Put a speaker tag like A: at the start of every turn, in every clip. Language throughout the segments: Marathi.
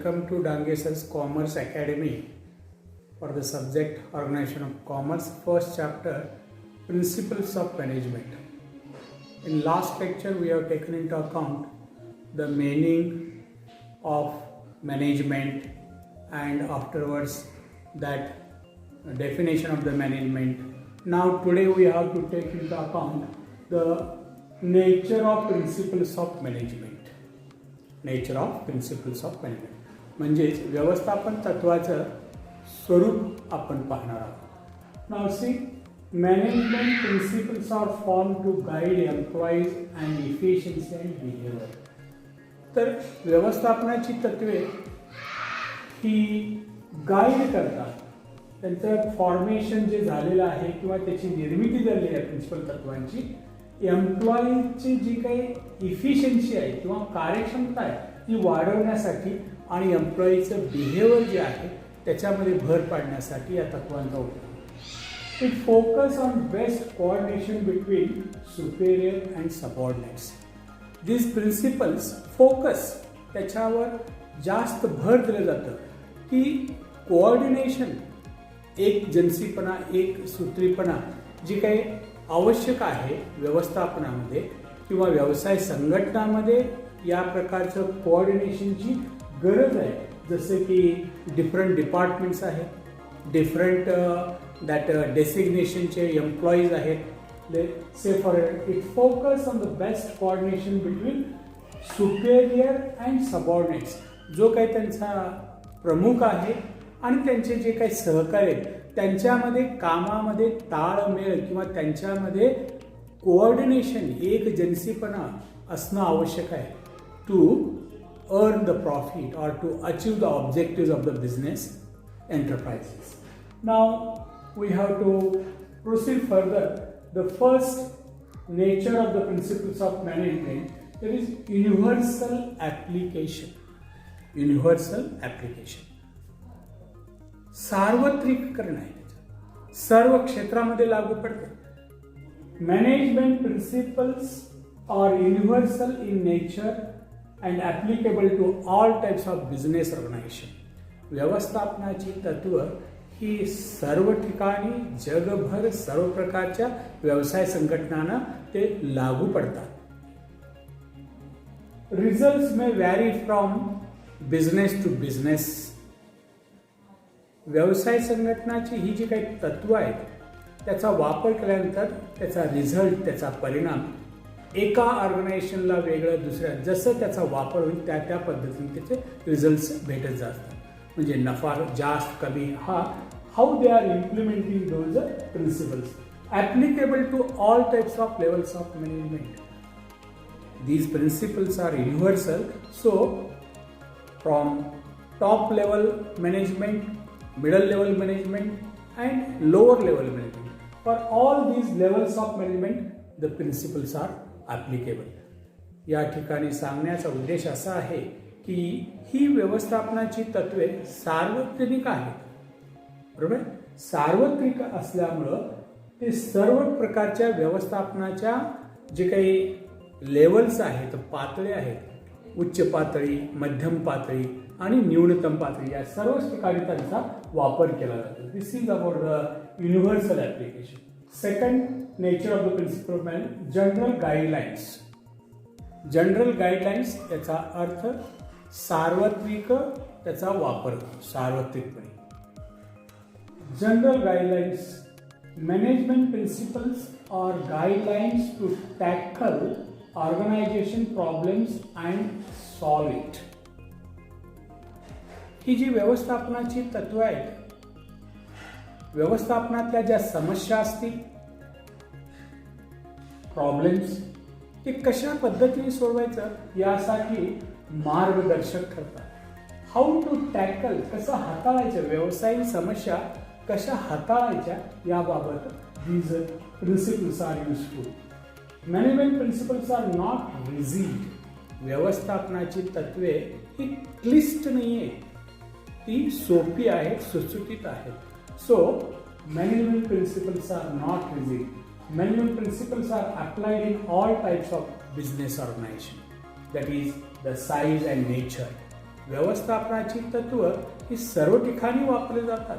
A: welcome to Dange's Commerce Academy for the subject Organization of Commerce, first chapter, Principles of Management. In last lecture, we have taken into account the meaning of management and afterwards that definition of the management. Now today we have to take into account the nature of principles of management. Nature of principles of management म्हणजेच व्यवस्थापन तत्वाचं स्वरूप आपण पाहणार आहोत. नाव सी management principles are form to guide employees and efficiency and behaviour. तर व्यवस्थापनाची तत्वे ही गाईड करतात, त्यांचं फॉर्मेशन जे झालेलं आहे किंवा त्याची निर्मिती झालेली आहे प्रिन्सिपल तत्वांची, एम्प्लॉईची जी काही इफिशियन्सी आहे किंवा कार्यक्षमता आहे ती वाढवण्यासाठी आणि एम्प्लॉईचं बिहेवियर जे आहे त्याच्यामध्ये भर पाडण्यासाठी या तत्वांचा उपयोग. It focus on best coordination between superior and subordinates. This principles focus त्याच्यावर जास्त भर दिलं जातं की कोऑर्डिनेशन, एक जनसीपणा, एक सूत्रीपणा जी काही आवश्यक आहे व्यवस्थापनामध्ये किंवा व्यवसाय संघटनामध्ये, या प्रकारचं कोऑर्डिनेशनची गरज आहे. जसे की डिफरंट डिपार्टमेंट्स आहेत, डिफरंट दॅट डेसिग्नेशनचे एम्प्लॉईज आहेत. Say for it focus on the best coordination between superior and subordinates. जो काही त्यांचा प्रमुख आहे आणि त्यांचे जे काही सहकारी आहेत त्यांच्यामध्ये कामामध्ये ताळमेळ किंवा त्यांच्यामध्ये कोऑर्डिनेशन, एक जनसीपणा असणं आवश्यक आहे टू अर्न द प्रॉफिट और to achieve the objectives of the business enterprises. Now we have to proceed further. The first nature of the principles of management that is universal application. Universal application सार्वत्रिकरण आहे, सर्व क्षेत्रामध्ये लागू पडते. Management principles are universal in nature and applicable to all types of business organisation. व्यवस्थापनाची तत्व ही सर्व ठिकाणी जगभर सर्व प्रकारच्या व्यवसाय संघटनांना ते लागू पडतात. Results may vary from business to business. व्यवसाय संघटनाची ही जी काही तत्व आहेत त्याचा वापर केल्यानंतर त्याचा रिझल्ट, त्याचा परिणाम एका ऑर्गनायझेशनला वेगळं, दुसऱ्या जसं त्याचा वापर होईल त्या त्या पद्धतीने त्याचे रिझल्ट्स भेटत जातात. म्हणजे नफा जास्त कमी, हा how they are implementing those principles applicable to all types of levels of management. These principles are universal. So from top level management, middle level management and lower level management, for all these levels of management the principles are applicable. या ठिकाणी सांगण्याचा उद्देश असा आहे की ही व्यवस्थापनाची तत्वे सार्वत्रिक आहेत. बरोबर, सार्वत्रिक असल्यामुळं ते सर्व प्रकारच्या व्यवस्थापनाच्या जे काही लेवल्स आहेत, पातळी आहेत, उच्च पातळी, मध्यम पातळी आणि न्यूनतम पातळी, या सर्वच ठिकाणी त्यांचा वापर केला जातो. This is about the universal application. Second nature of the principle of management, general guidelines. General guidelines याचा अर्थ सार्वत्रिक त्याचा वापर, सार्वत्रिकपणे. General guidelines, management principles are guidelines to tackle organisation problems and solve it. ही जी व्यवस्थापनाची तत्व आहेत, व्यवस्थापनातल्या ज्या समस्या असतील, प्रॉब्लेम्स, ते कशा पद्धतीने सोडवायचं यासाठी मार्गदर्शक ठरतात. हाऊ टू टॅकल, कसं हाताळायचं, व्यवसायिक समस्या कशा हाताळायच्या याबाबत these principles are useful. Management principles are not rigid. व्यवस्थापनाची तत्वे ही क्लिष्ट नाही आहे, ती सोपी आहेत, सुटसुटीत आहेत. So management principles are not rigid. Management principles are applied in all types of business organization. That is the size and nature. व्यवस्थापनाची तत्व ही सर्व ठिकाणी वापरली जातात.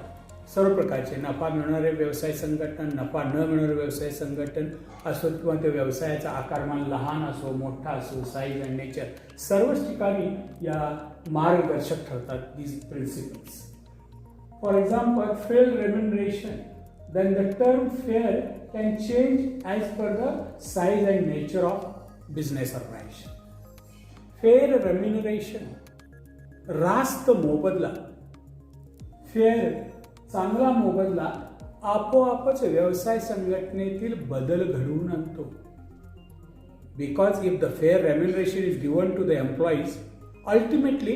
A: सर्व प्रकारचे नफा मिळणारे व्यवसाय संघटन, नफा न मिळणारे व्यवसाय संघटन असो किंवा ते व्यवसायाचा आकारमान लहान असो मोठा असो, साईज अँड नेचर, सर्वच ठिकाणी या मार्गदर्शक ठरतात these principles. For example, fair remuneration, then the term fair can change as per the size and nature of business organization. Fair remuneration, रास्त मोबदला, फेअर चांगला मोबदला आपोआपच व्यवसाय संघटनेतील बदल घडवून आणतो. Because if the fair remuneration is given to the employees, ultimately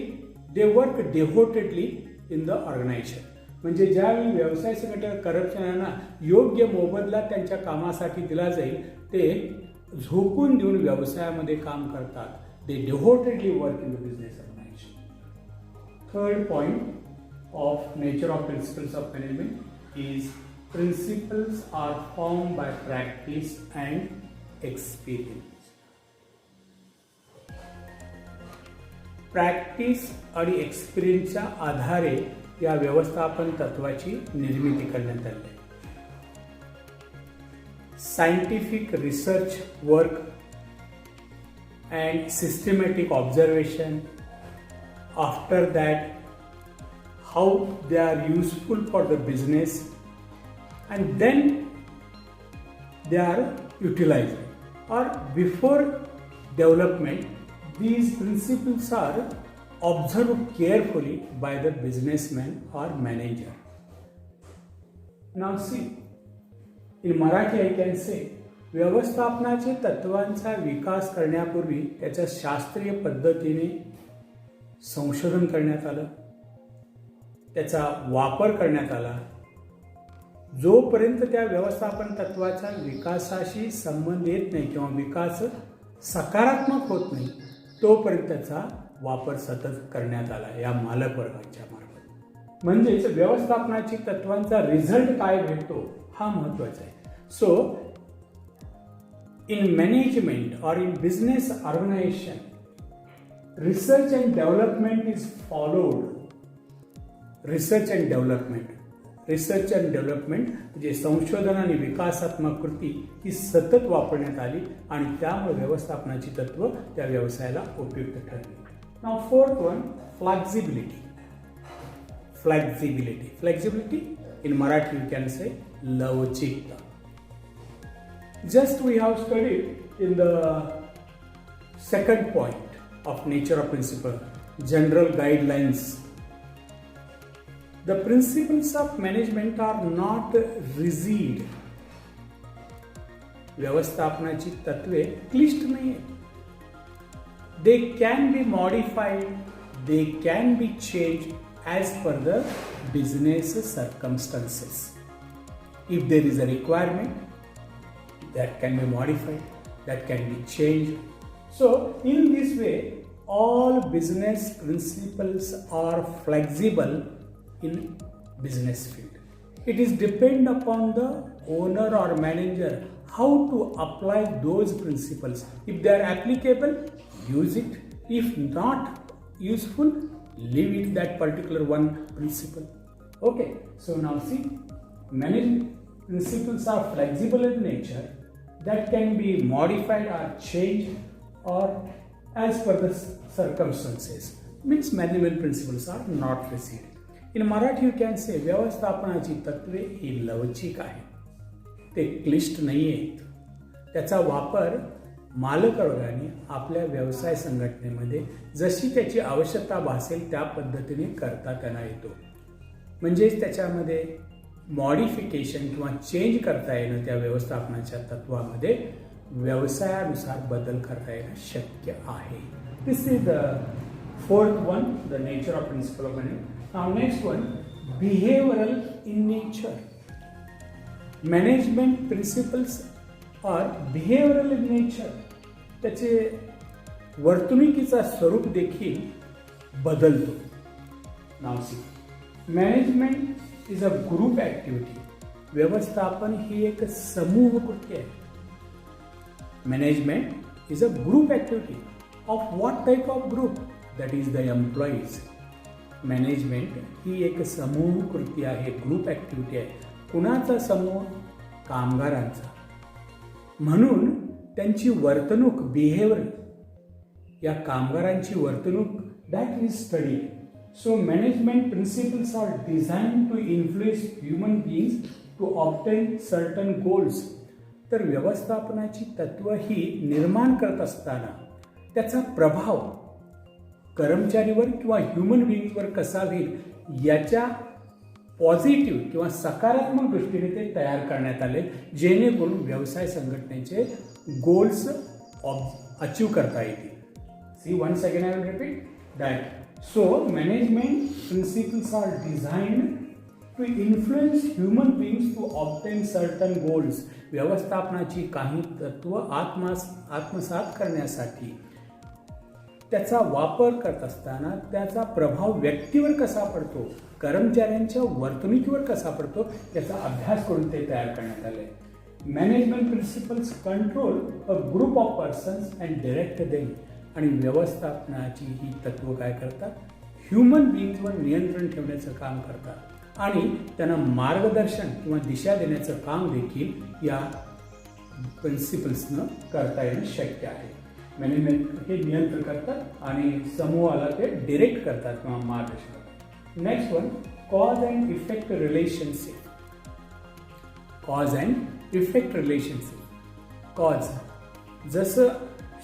A: they work devotedly in the organisation. म्हणजे ज्यावेळी व्यवसाय संघटना कर्मचाऱ्यांना योग्य मोबदला त्यांच्या कामासाठी दिला जाईल, ते झोकून देऊन व्यवसायामध्ये काम करतात. They devotedly work in the business organisation. Third point of nature of principles of management is principles are formed by practice and experience. Practice आणि एक्सपिरियन्सच्या आधारे या व्यवस्थापन तत्वाची निर्मिती करण्यात आली आहे. Scientific research work and systematic observation, after that how they are useful for the business, and then they are utilized. Or before development, these principles are observed carefully by the businessman or manager. Now see, in Marathi I can say, व्यवस्थापनाचे तत्वांचा विकास करण्यापूर्वी त्याच्या शास्त्रीय पद्धतीने संशोधन करण्यात आलं, त्याचा वापर करण्यात आला. जोपर्यंत त्या व्यवस्थापन तत्वाच्या विकासाशी संबंध येत नाही किंवा विकास सकारात्मक होत नाही, तोपर्यंत त्याचा वापर सतत करण्यात आला या मालक वर्गाच्या मार्फत. म्हणजेच व्यवस्थापनाची तत्वांचा रिझल्ट काय भेटतो हा महत्त्वाचा आहे. सो इन मॅनेजमेंट और in business organization, research and development is followed. Research and development म्हणजे संशोधन आणि विकासात्मक कृती ही सतत वापरण्यात आली आणि त्यामुळे व्यवस्थापनाची तत्व त्या व्यवसायाला उपयुक्त ठरली. Now fourth one, flexibility in Marathi you can say लवचिकता. Just we have studied in the second point of nature of principle, general guidelines. The principles of management are not rigid. व्यवस्थापनाची तत्वे क्लिष्ट नाही आहेत. They can be modified, they can be changed as per the business circumstances. If there is a requirement, that can be modified, that can be changed. So in this way, all business principles are flexible in business field. It is depend upon the owner or manager how to apply those principles. If they are applicable, use it. If not useful, leave it that particular one principle. Okay, so now see, management principles are flexible in nature, that can be modified or changed or as per the circumstances. Means management principles are not rigid. In Marathi you can से, व्यवस्थापनाची तत्वे ही लवचिक आहेत, ते क्लिष्ट नाही आहेत. त्याचा वापर मालक वर्गाने आपल्या व्यवसाय संघटनेमध्ये जशी त्याची आवश्यकता भासेल त्या पद्धतीने करता त्यांना येतो. म्हणजेच त्याच्यामध्ये मॉडिफिकेशन किंवा चेंज करता येणं त्या व्यवस्थापनाच्या तत्वामध्ये व्यवसायानुसार बदल करता येणं शक्य आहे. This is the fourth one, the nature of principle of management. Now next one, behavioral in nature. Management principles are behavioral in nature. त्याचे वर्तणुकीचा स्वरूप देखील बदलतो. Now see, management is a group activity. व्यवस्थापन ही एक समूह कृती आहे. Management is a group activity. Of what type of group? That is the employees. Management ही एक समूह कृती आहे, ग्रुप ॲक्टिव्हिटी आहे. कुणाचा समूह? कामगारांचा. म्हणून त्यांची वर्तणूक, बिहेवियर, या कामगारांची वर्तणूक that is study. So management principles are design to influence human beings to obtain certain goals. तर व्यवस्थापनाची तत्व ही निर्माण करत असताना त्याचा प्रभाव कर्मचारीवर किंवा ह्युमन बीइंगवर कसा होईल याच्या पॉझिटिव्ह किंवा सकारात्मक दृष्टीने ते तयार करण्यात आले, जेणेकरून व्यवसाय संघटनेचे गोल्स अचीव करता येतील. See once again I will repeat that. So management principles are designed to influence human beings to obtain certain goals. व्यवस्थापनाची काही तत्व आत्मसात करण्यासाठी त्याचा वापर करत असताना त्याचा प्रभाव व्यक्तीवर कसा पडतो, कर्मचाऱ्यांच्या वर्तणुकीवर कसा पडतो याचा अभ्यास करून ते तयार करण्यात आले. Management principles control a group of persons and direct them. आणि व्यवस्थापनाची ही तत्व काय करतात? ह्युमन बीइंगवर नियंत्रण ठेवण्याचं काम करतात आणि त्यांना मार्गदर्शन किंवा दिशा देण्याचं काम देखील या प्रिन्सिपल्सनं करता येणं शक्य आहे. मॅनेजमेंट हे नियंत्रण करतात आणि समूहाला ते डिरेक्ट करतात किंवा मार्गदर्शन करतात. Next one, cause and effect relationship. Cause and effect relationship. Cause, जसं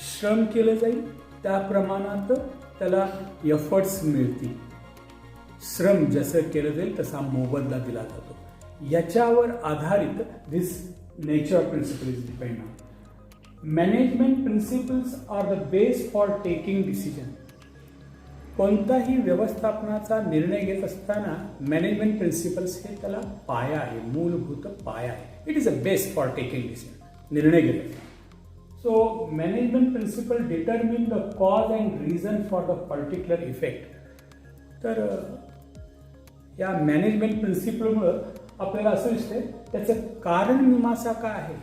A: श्रम केलं जाईल त्या प्रमाणात त्याला एफर्ट्स मिळतील. श्रम जसं केलं जाईल तसा मोबदला दिला जातो. याच्यावर आधारित this nature principle is depend on. Management principles are the base for taking decision. कोणताही व्यवस्थापनाचा निर्णय घेत असताना मॅनेजमेंट प्रिन्सिपल्स हे त्याला पाया आहे, मूलभूत पाया आहे. It is a base for taking decision, निर्णय घेत. So management principle determine the cause and reason for the particular effect. तर या मॅनेजमेंट प्रिन्सिपलमुळं आपल्याला असं दिसतंय त्याचं कारण मीमांसा काय आहे,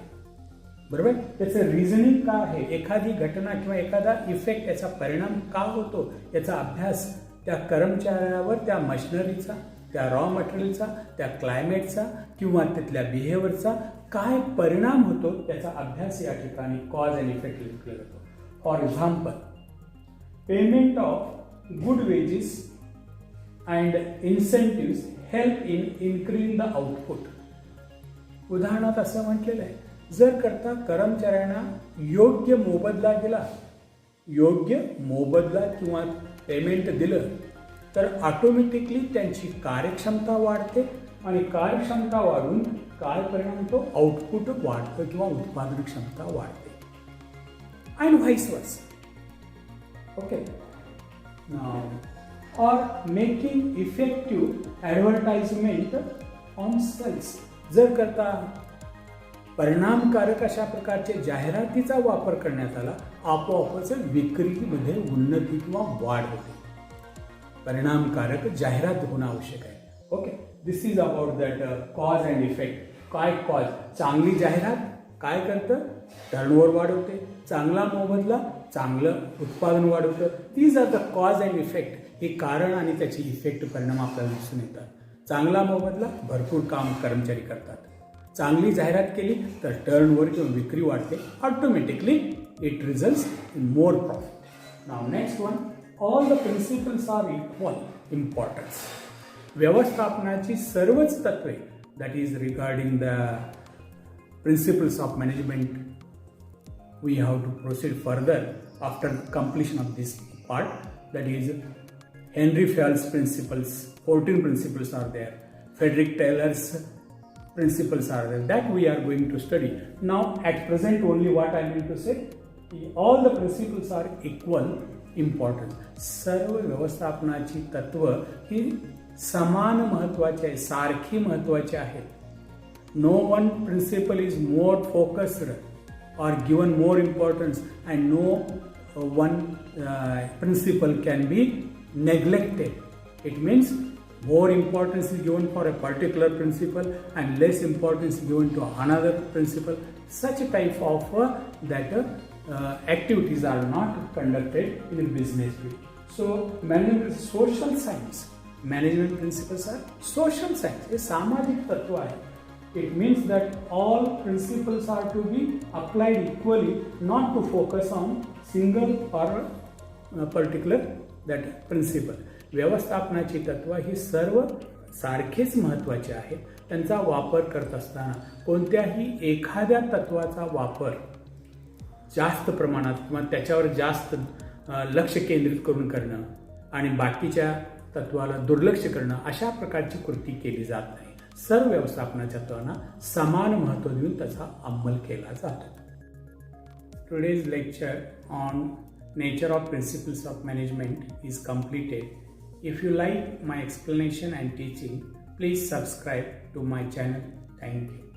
A: बरोबर, त्याचं रिझनिंग काय आहे, एखादी घटना किंवा एखादा इफेक्ट याचा परिणाम का होतो याचा अभ्यास त्या कर्मचाऱ्यावर, त्या मशिनरीचा, त्या रॉ मटेरियलचा, त्या क्लायमेटचा किंवा तिथल्या बिहेवियरचा काय परिणाम होतो त्याचा अभ्यास या ठिकाणी कॉज अँड इफेक्ट केला जातो. For example, payment of good wedges and इन्सेंटिव्स help in increasing the output. उदाहरणार्थ असं म्हटलेलं आहे, जर करता कर्मचाऱ्यांना योग्य मोबदला दिला, योग्य मोबदला किंवा पेमेंट दिलं तर ऑटोमॅटिकली त्यांची कार्यक्षमता वाढते आणि कार्यक्षमता वाढून काय परिणाम होतो? आउटपुट वाढतं किंवा उत्पादन क्षमता वाढते. And vice versa. Okay. Now or making effective advertisement on sales. जर करता परिणामकारक अशा प्रकारचे जाहिरातीचा वापर करण्यात आला, आपोआपच विक्रीमध्ये उन्नती किंवा वाढ होते. परिणामकारक जाहिरात होणं आवश्यक आहे. Okay. This is about that cause and effect. काय कॉज? चांगली जाहिरात काय करतं? टर्नओव्हर वाढवते. चांगला मोबदला चांगलं उत्पादन वाढवतं. These are the cause and effect. हे कारण आणि त्याची इफेक्ट परिणाम आपल्याला दिसून येतात. चांगला मोबदला, भरपूर काम कर्मचारी करतात. चांगली जाहिरात केली तर टर्नओव्हर किंवा विक्री वाढते. Automatically it results in more profit. Now next one, all the principles are equal importance. व्यवस्थापनाची सर्वच तत्वे, that is regarding the principles of management, we have to proceed further after completion of this part. That is Henry Fayol's principles, 14 principles are there. Frederick Taylor's principles are there, that we are going to study. Now at present only what I mean to say, all the principles are equal important. सर्व व्यवस्थापनाची तत्व ही समान महत्वाचे आहे, सारखी महत्वाचे आहेत. No one principle is more focused or given more importance, and no one principle can be neglected. It means more importance is given for a particular principle and less importance is given to another principle. Such a type of activities are not conducted in a business way. So social science, management principles are social science. हे सामाजिक तत्व आहे. It means that all principles are to be applied equally, not to focus on single or particular that principle. व्यवस्थापनाची तत्व ही सर्व सारखेच महत्त्वाचे आहेत. त्यांचा वापर करत असताना कोणत्याही एखाद्या तत्वाचा वापर जास्त प्रमाणात किंवा त्याच्यावर जास्त लक्ष केंद्रित करून करणं आणि बाकीच्या तत्वाला दुर्लक्ष करणं अशा प्रकारची कृती केली जात नाही. सर्व व्यवस्थापनाच्या तत्वांना समान महत्त्व देऊन त्याचा अंमल केला जातो. Today's lecture on nature of principles of management is completed. If you like my explanation and teaching, please subscribe to my channel. Thank you.